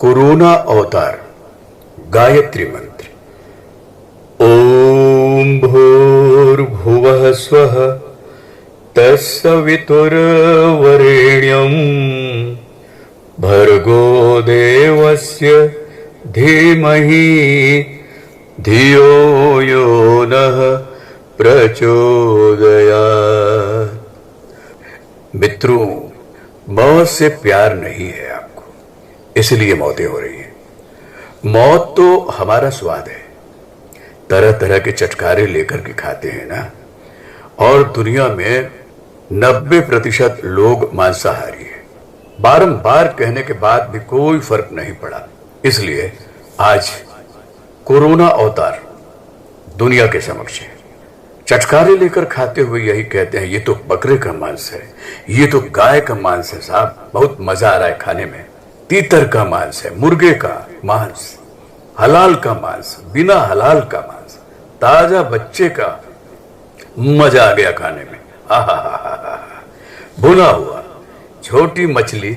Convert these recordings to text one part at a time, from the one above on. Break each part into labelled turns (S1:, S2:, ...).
S1: Corona अवतार गायत्री मंत्र। ओम भूर्भुवः स्वः तत्सवितुर्वरेण्यं भर्गो देवस्य धीमहि धियो यो नः प्रचोदयात्। मित्रों, मौत से प्यार नहीं है आपको, इसलिए मौतें हो रही हैं। मौत तो हमारा स्वाद है, तरह तरह के चटकारे लेकर के खाते हैं ना। और दुनिया में 90% लोग मांसाहारी हैं। बारंबार कहने के बाद भी कोई फर्क नहीं पड़ा, इसलिए आज कोरोना अवतार दुनिया के समक्ष है। चटकारे लेकर खाते हुए यही कहते हैं, ये तो बकरे का मांस है, ये तो गाय का मांस है साहब, बहुत मजा आ रहा है खाने में। तीतर का मांस है, मुर्गे का मांस, हलाल का मांस, बिना हलाल का मांस, ताजा बच्चे का, मजा आ गया खाने में। भुना हुआ, छोटी मछली,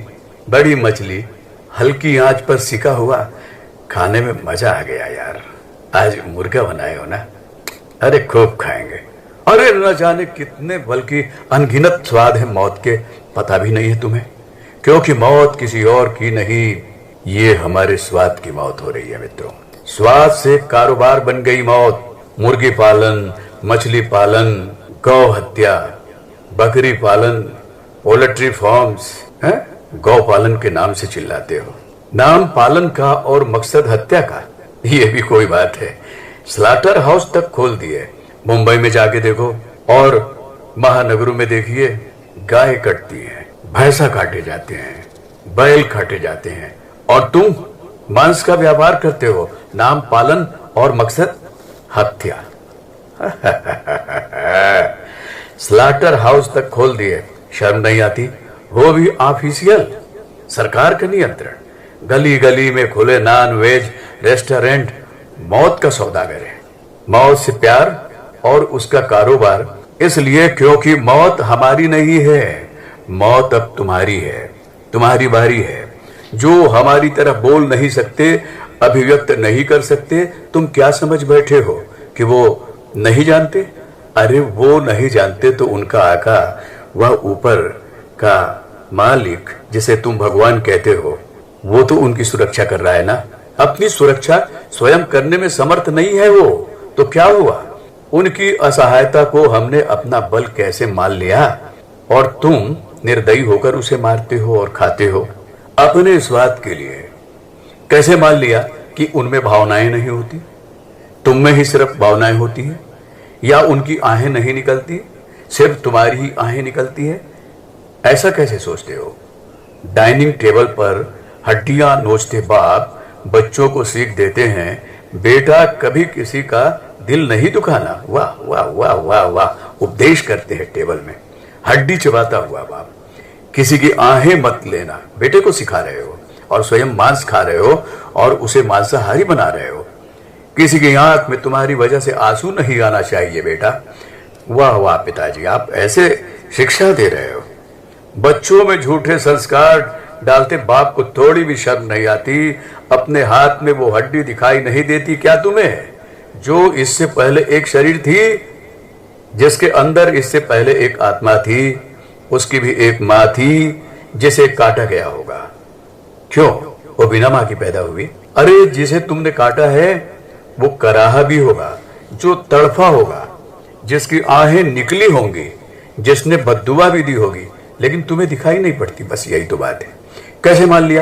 S1: बड़ी मछली, हल्की आंच पर सिका हुआ, खाने में मजा आ गया यार। आज मुर्गा बनाए हो ना, अरे खूब खाएंगे। अरे न जाने कितने बल्कि अनगिनत स्वाद है मौत के, पता भी नहीं है तुम्हें, क्योंकि मौत किसी और की नहीं, ये हमारे स्वाद की मौत हो रही है मित्रों। स्वाद से कारोबार बन गई मौत। मुर्गी पालन, मछली पालन, गौ हत्या, बकरी पालन, पोल्ट्री फार्म्स, गौ पालन के नाम से चिल्लाते हो। नाम पालन का और मकसद हत्या का, ये भी कोई बात है। स्लाटर हाउस तक खोल दिए। मुंबई में जाके देखो और महानगरों में देखिए, गाय कटती है, भैंसा काटे जाते हैं, बैल काटे जाते हैं, और तुम मांस का व्यापार करते हो। नाम पालन और मकसद हत्या। स्लाटर हाउस तक खोल दिए, शर्म नहीं आती? वो भी ऑफिशियल, सरकार का नियंत्रण। गली गली में खुले नॉन वेज रेस्टोरेंट। मौत का सौदागर है। मौत से प्यार और उसका कारोबार, इसलिए क्योंकि मौत हमारी नहीं है, मौत अब तुम्हारी है, तुम्हारी बारी है। जो हमारी तरह बोल नहीं सकते, अभिव्यक्त नहीं कर सकते, तुम क्या समझ बैठे हो कि वो नहीं जानते? अरे वो नहीं जानते तो उनका आका, वह ऊपर का मालिक जिसे तुम भगवान कहते हो, वो तो उनकी सुरक्षा कर रहा है ना। अपनी सुरक्षा स्वयं करने में समर्थ नहीं है वो, तो क्या हुआ? उनकी असहायता को हमने अपना बल कैसे मान लिया, और तुम निर्दयी होकर उसे मारते हो और खाते हो अपने स्वाद के लिए। कैसे मान लिया कि उनमें भावनाएं नहीं होती, तुम में ही सिर्फ भावनाएं होती हैं? या उनकी आहें नहीं निकलती, सिर्फ तुम्हारी ही आहें निकलती है? ऐसा कैसे सोचते हो? डाइनिंग टेबल पर हड्डियां नोचते बाप बच्चों को सीख देते हैं, बेटा कभी किसी का दिल नहीं दुखाना। वाह वाह वाह वाह वाह, उपदेश करते हैं टेबल में। हड्डी चबाता हुआ बाप, किसी की आहें मत लेना, बेटे को सिखा रहे हो, और स्वयं मांस खा रहे हो और उसे मांसाहारी बना रहे हो। किसी की आंख में तुम्हारी वजह से आंसू नहीं आना चाहिए बेटा। वाह वाह पिताजी, आप ऐसे शिक्षा दे रहे हो। बच्चों में झूठे संस्कार डालते बाप को थोड़ी भी शर्म नहीं आती? अपने हाथ में वो हड्डी दिखाई नहीं देती क्या तुम्हें, जो इससे पहले एक शरीर थी, जिसके अंदर इससे पहले एक आत्मा थी, उसकी भी एक माँ थी जिसे काटा गया होगा। क्यों? वो बिना माँ की पैदा हुई? अरे जिसे तुमने काटा है वो कराहा भी होगा, जो तड़फा होगा, जिसकी आहें निकली होंगी, जिसने बद्दुआ भी दी होगी, लेकिन तुम्हें दिखाई नहीं पड़ती। बस यही तो बात है। कैसे मान लिया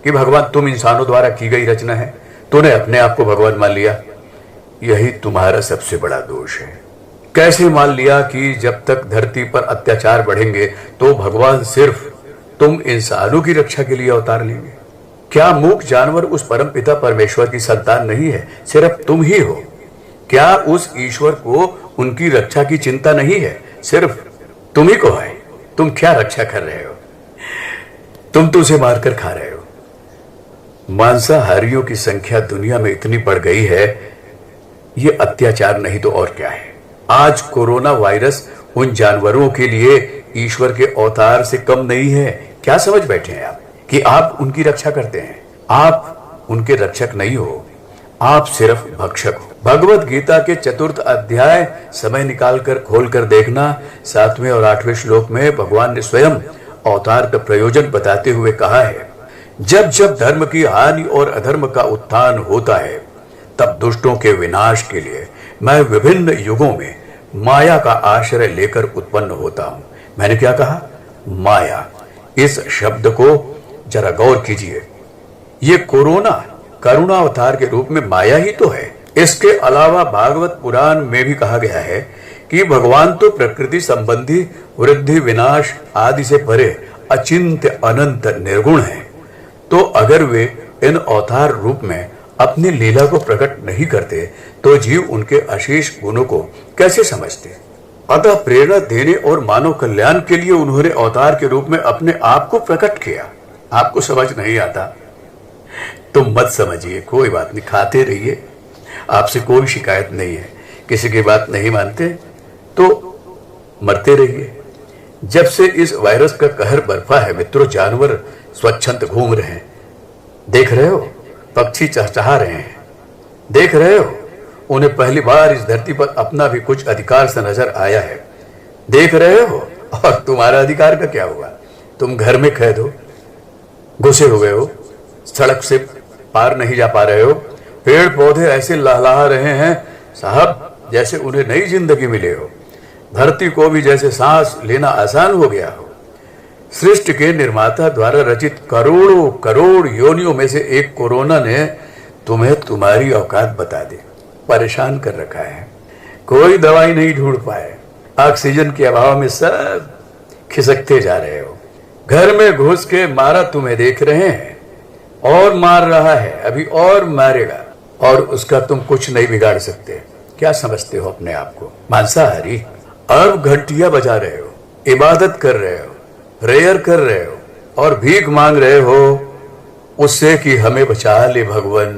S1: कि भगवान तुम इंसानों द्वारा की गई रचना है? तूने अपने आप को भगवान मान लिया, यही तुम्हारा सबसे बड़ा दोष है। कैसे मान लिया कि जब तक धरती पर अत्याचार बढ़ेंगे तो भगवान सिर्फ तुम इंसानों की रक्षा के लिए अवतार लेंगे? क्या मूक जानवर उस परमपिता परमेश्वर की संतान नहीं है, सिर्फ तुम ही हो? क्या उस ईश्वर को उनकी रक्षा की चिंता नहीं है, सिर्फ तुम ही को है? तुम क्या रक्षा कर रहे हो? तुम तो उसे मारकर खा रहे हो। मांसाहारियों की संख्या दुनिया में इतनी बढ़ गई है, ये अत्याचार नहीं तो और क्या है। आज कोरोना वायरस उन जानवरों के लिए ईश्वर के अवतार से कम नहीं है। क्या समझ बैठे हैं आप कि आप उनकी रक्षा करते हैं? आप उनके रक्षक नहीं हो, आप सिर्फ भक्षक हो। भगवत गीता के 4th अध्याय समय निकालकर खोलकर देखना। 7वें और 8वें श्लोक में भगवान ने स्वयं अवतार का प्रयोजन बताते हुए कहा है, जब जब धर्म की हानि और अधर्म का उत्थान होता है, तब दुष्टों के विनाश के लिए मैं विभिन्न युगों में माया का आश्रय लेकर उत्पन्न होता हूं। मैंने क्या कहा? माया। इस शब्द को जरा गौर कीजिए। ये कोरोना करुणा अवतार के रूप में माया ही तो है। इसके अलावा भागवत पुराण में भी कहा गया है कि भगवान तो प्रकृति संबंधी वृद्धि विनाश आदि से परे अचिंत्य अनंत निर्गुण है। तो अगर वे इन अवतार रूप में अपनी लीला को प्रकट नहीं करते तो जीव उनके अशेष गुणों को कैसे समझते? अतः प्रेरणा देने और मानव कल्याण के लिए उन्होंने अवतार के रूप में अपने आप को प्रकट किया। आपको समझ नहीं आता? तुम मत समझिए, कोई बात नहीं, खाते रहिए, आपसे कोई शिकायत नहीं है। किसी की बात नहीं मानते तो मरते रहिए। जब से इस वायरस का कहर बरपा है मित्रों, जानवर स्वच्छंद घूम रहे हैं, देख रहे हो? पक्षी चहचहा रहे हैं, देख रहे हो? उन्हें पहली बार इस धरती पर अपना भी कुछ अधिकार सा नजर आया है, देख रहे हो? और तुम्हारा अधिकार का क्या हुआ? तुम घर में कैद हो, घुसे हुए हो, सड़क से पार नहीं जा पा रहे हो। पेड़ पौधे ऐसे लहलहा रहे हैं साहब जैसे उन्हें नई जिंदगी मिले हो। धरती को भी जैसे सांस लेना आसान हो गया हो। सृष्टि के निर्माता द्वारा रचित करोड़ों करोड़ योनियों में से एक कोरोना ने तुम्हें तुम्हारी औकात बता दी, परेशान कर रखा है। कोई दवाई नहीं ढूंढ पाए, ऑक्सीजन के अभाव में सब खिसकते जा रहे हो। घर में घुस के मारा तुम्हें देख रहे हैं, और मार रहा है, अभी और मारेगा, और उसका तुम कुछ नहीं बिगाड़ सकते। क्या समझते हो अपने आप को? मांसाहारी? अब घंटियां बजा रहे हो, इबादत कर रहे हो, प्रेयर कर रहे हो और भीख मांग रहे हो उससे कि हमें बचा ले भगवान।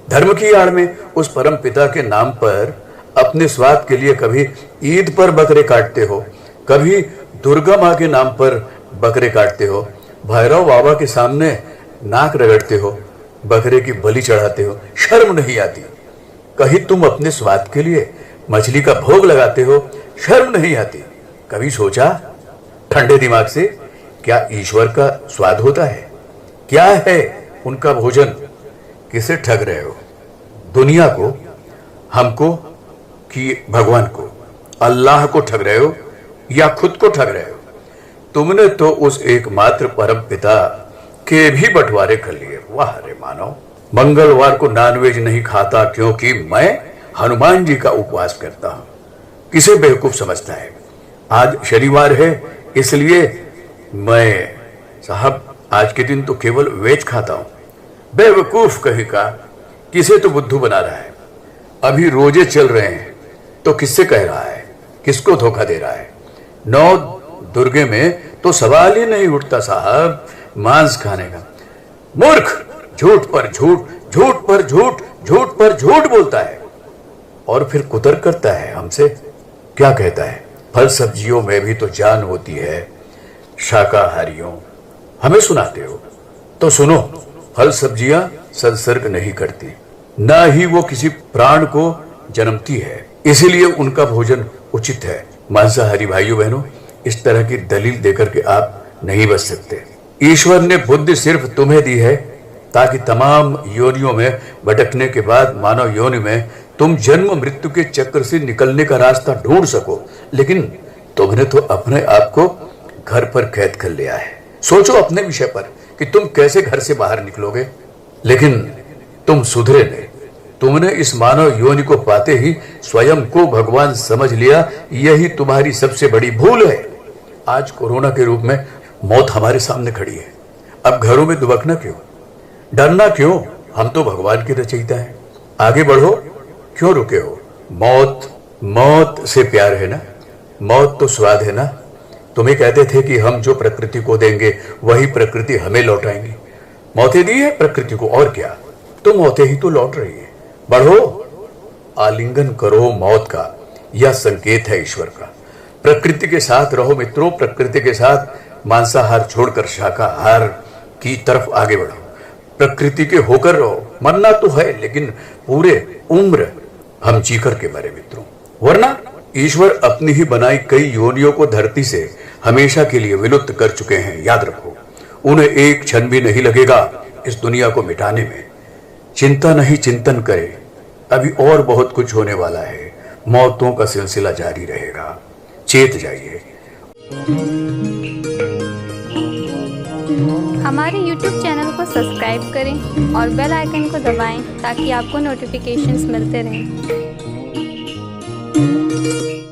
S1: धर्म की आड़ में उस परम पिता के नाम पर अपने स्वाद के लिए कभी ईद पर बकरे काटते हो, कभी दुर्गा माँ के नाम पर बकरे काटते हो, भैरव बाबा के सामने नाक रगड़ते हो, बकरे की बलि चढ़ाते हो। शर्म नहीं आती? कहीं तुम अपने स्वाद के लिए मछली का भोग लगाते हो, शर्म नहीं आती? कभी सोचा ठंडे दिमाग से क्या ईश्वर का स्वाद होता है? क्या है उनका भोजन? किसे ठग रहे हो? दुनिया को, हमको, कि भगवान को, अल्लाह को ठग रहे हो या खुद को ठग रहे हो? तुमने तो उस एकमात्र परम पिता के भी बंटवारे कर लिए। वाह रे मानव! मंगलवार को नॉनवेज नहीं खाता क्योंकि मैं हनुमान जी का उपवास करता हूं। किसे बेवकूफ समझता है? आज शनिवार है इसलिए मैं साहब आज के दिन तो केवल वेज खाता हूं। बेवकूफ कहीं का, किसे तो बुद्धू बना रहा है। अभी रोजे चल रहे हैं तो किससे कह रहा है? किसको धोखा दे रहा है? 9 दुर्गे में तो सवाल ही नहीं उठता साहब मांस खाने का। मूर्ख! झूठ पर झूठ, झूठ पर झूठ, झूठ पर झूठ बोलता है और फिर कुतर्क करता है हमसे। क्या कहता है? फल सब्जियों में भी तो जान होती है शाकाहारियों। हमें सुनाते हो तो सुनो, फल सब्जियां संसर्ग नहीं करती, ना ही वो किसी प्राण को जन्मती है, इसीलिए उनका भोजन उचित है। मांसाहारी भाइयों बहनों, इस तरह की दलील देकर के आप नहीं बच सकते। ईश्वर ने बुद्धि सिर्फ तुम्हें दी है ताकि तमाम योनियों में भटकने के बाद मानव योनि में तुम जन्म मृत्यु के चक्र से निकलने का रास्ता ढूंढ सको। लेकिन तुमने तो अपने आप को घर पर कैद कर लिया है। सोचो अपने विषय पर कि तुम कैसे घर से बाहर निकलोगे। लेकिन तुम सुधरे नहीं। तुमने इस मानव योनि को पाते ही स्वयं को भगवान समझ लिया। यही तुम्हारी सबसे बड़ी भूल है। आज कोरोना के रूप में मौत हमारे सामने खड़ी है। अब घरों में दुबकना क्यों? डरना क्यों? हम तो भगवान के रचयिता हैं। आगे बढ़ो, क्यों रुके हो? मौत से प्यार है ना? मौत तो स्वाद है ना? तुम्हें कहते थे कि हम जो प्रकृति को देंगे वही प्रकृति हमें लौटाएंगी। मौतें दी है प्रकृति को, और क्या? तो मौतें ही तो लौट रही है। बढ़ो, आलिंगन करो मौत का। यह संकेत है ईश्वर का। प्रकृति के साथ रहो मित्रों, प्रकृति के साथ। मांसाहार छोड़कर शाकाहार की तरफ आगे बढ़ो। प्रकृति के होकर रहो, मरना तो है लेकिन पूरे उम्र हम जीकर के मरे मित्रों। वरना ईश्वर अपनी ही बनाई कई योनियों को धरती से हमेशा के लिए विलुप्त कर चुके हैं, याद रखो। उन्हें एक क्षण भी नहीं लगेगा इस दुनिया को मिटाने में। चिंता नहीं, चिंतन करे, अभी और बहुत कुछ होने वाला है। मौतों का सिलसिला जारी रहेगा, चेत जाइए।
S2: हमारे YouTube चैनल को सब्सक्राइब करें और बेल आइकन को दबाएं ताकि आपको नोटिफिकेशंस मिलते रहें।